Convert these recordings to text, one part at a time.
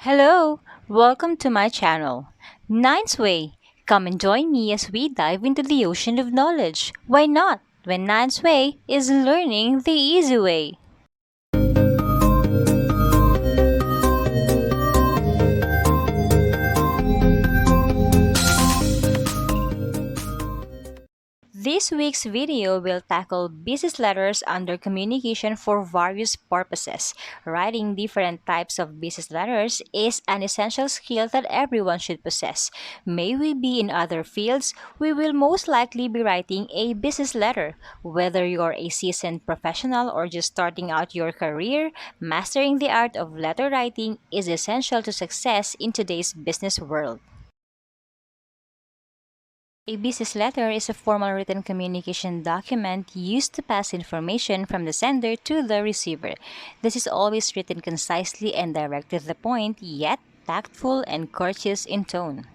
Hello, welcome to my channel. Nine's Way. Come and join me as we dive into the ocean of knowledge. Why not? When Nine's Way is learning the easy way. This week's video will tackle business letters under communication for various purposes. Writing different types of business letters is an essential skill that everyone should possess. May we be in other fields, we will most likely be writing a business letter. Whether you're a seasoned professional or just starting out your career, mastering the art of letter writing is essential to success in today's business world. A business letter is a formal written communication document used to pass information from the sender to the receiver. This is always written concisely and direct to the point, yet tactful and courteous in tone.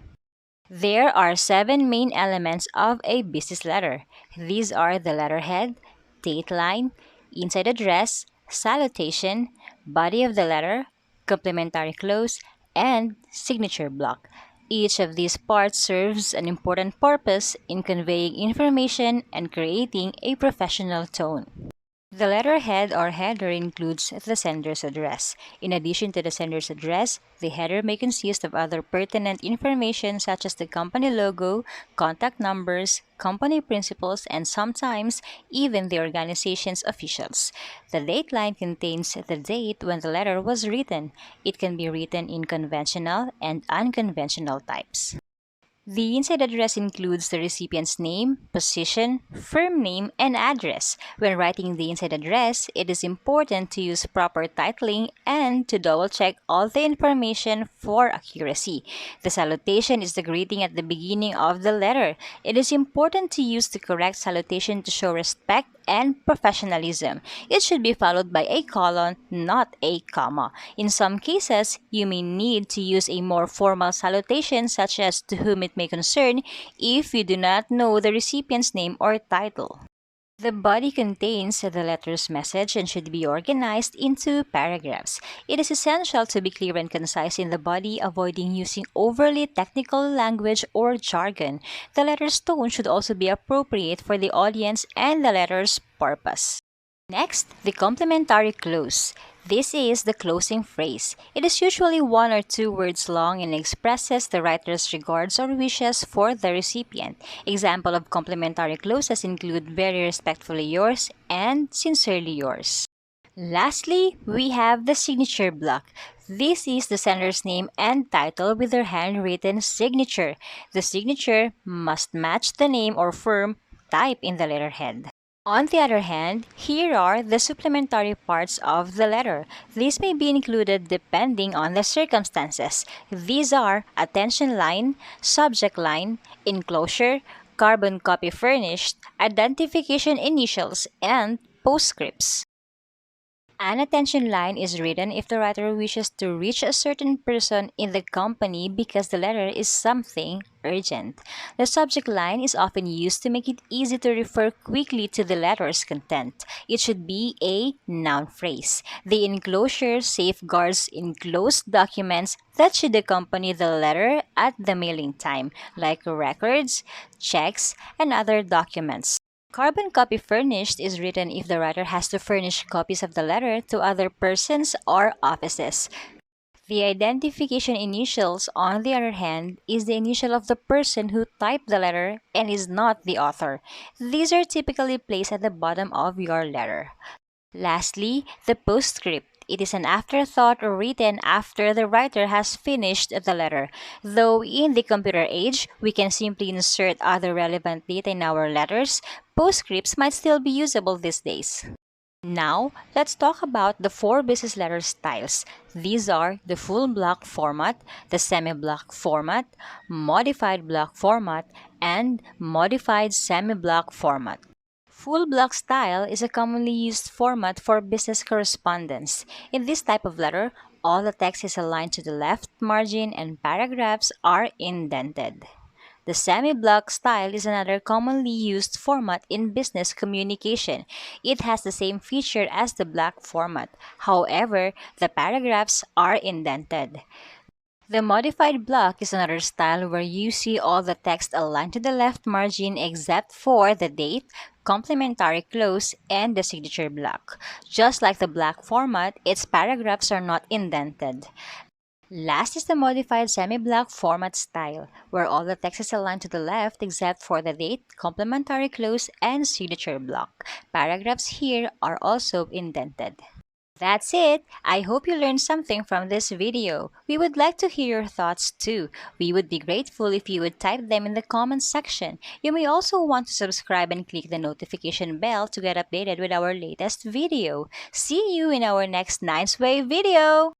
There are seven main elements of a business letter. These are the letterhead, date line, inside address, salutation, body of the letter, complimentary close, and signature block. Each of these parts serves an important purpose in conveying information and creating a professional tone. The letterhead or header includes the sender's address. In addition to the sender's address, the header may consist of other pertinent information such as the company logo, contact numbers, company principals, and sometimes even the organization's officials. The date line contains the date when the letter was written. It can be written in conventional and unconventional types. The inside address includes the recipient's name, position, firm name, and address. When writing the inside address, it is important to use proper titling and to double-check all the information for accuracy. The salutation is the greeting at the beginning of the letter. It is important to use the correct salutation to show respect and professionalism. It should be followed by a colon, not a comma. In some cases, you may need to use a more formal salutation such as to whom it may concern if you do not know the recipient's name or title. The body contains the letter's message and should be organized into paragraphs. It is essential to be clear and concise in the body, avoiding using overly technical language or jargon. The letter's tone should also be appropriate for the audience and the letter's purpose. Next, the complementary close. This is the closing phrase. It is usually one or two words long and expresses the writer's regards or wishes for the recipient. Example of complementary closes include very respectfully yours and sincerely yours. Lastly, we have the signature block. This is the sender's name and title with their handwritten signature. The signature must match the name or firm type in the letterhead. On the other hand, here are the supplementary parts of the letter. These may be included depending on the circumstances. These are attention line, subject line, enclosure, carbon copy furnished, identification initials, and postscripts. An attention line is written if the writer wishes to reach a certain person in the company because the letter is something urgent. The subject line is often used to make it easy to refer quickly to the letter's content. It should be a noun phrase. The enclosure safeguards enclosed documents that should accompany the letter at the mailing time, like records, checks, and other documents. Carbon copy furnished is written if the writer has to furnish copies of the letter to other persons or offices. The identification initials, on the other hand, is the initial of the person who typed the letter and is not the author. These are typically placed at the bottom of your letter. Lastly, the postscript. It is an afterthought written after the writer has finished the letter. Though in the computer age, we can simply insert other relevant data in our letters, postscripts might still be usable these days. Now, let's talk about the four business letter styles. These are the full block format, the semi-block format, modified block format, and modified semi-block format. Full block style is a commonly used format for business correspondence. In this type of letter, all the text is aligned to the left margin and paragraphs are indented. The semi-block style is another commonly used format in business communication. It has the same feature as the block format. However, the paragraphs are indented. The modified block is another style where you see all the text aligned to the left margin except for the date, complementary clause, and the signature block. Just like the block format, its paragraphs are not indented. Last is the modified semi-block format style, where all the text is aligned to the left except for the date, complementary clause, and signature block. Paragraphs here are also indented. That's it! I hope you learned something from this video. We would like to hear your thoughts too. We would be grateful if you would type them in the comments section. You may also want to subscribe and click the notification bell to get updated with our latest video. See you in our next Nice Way video!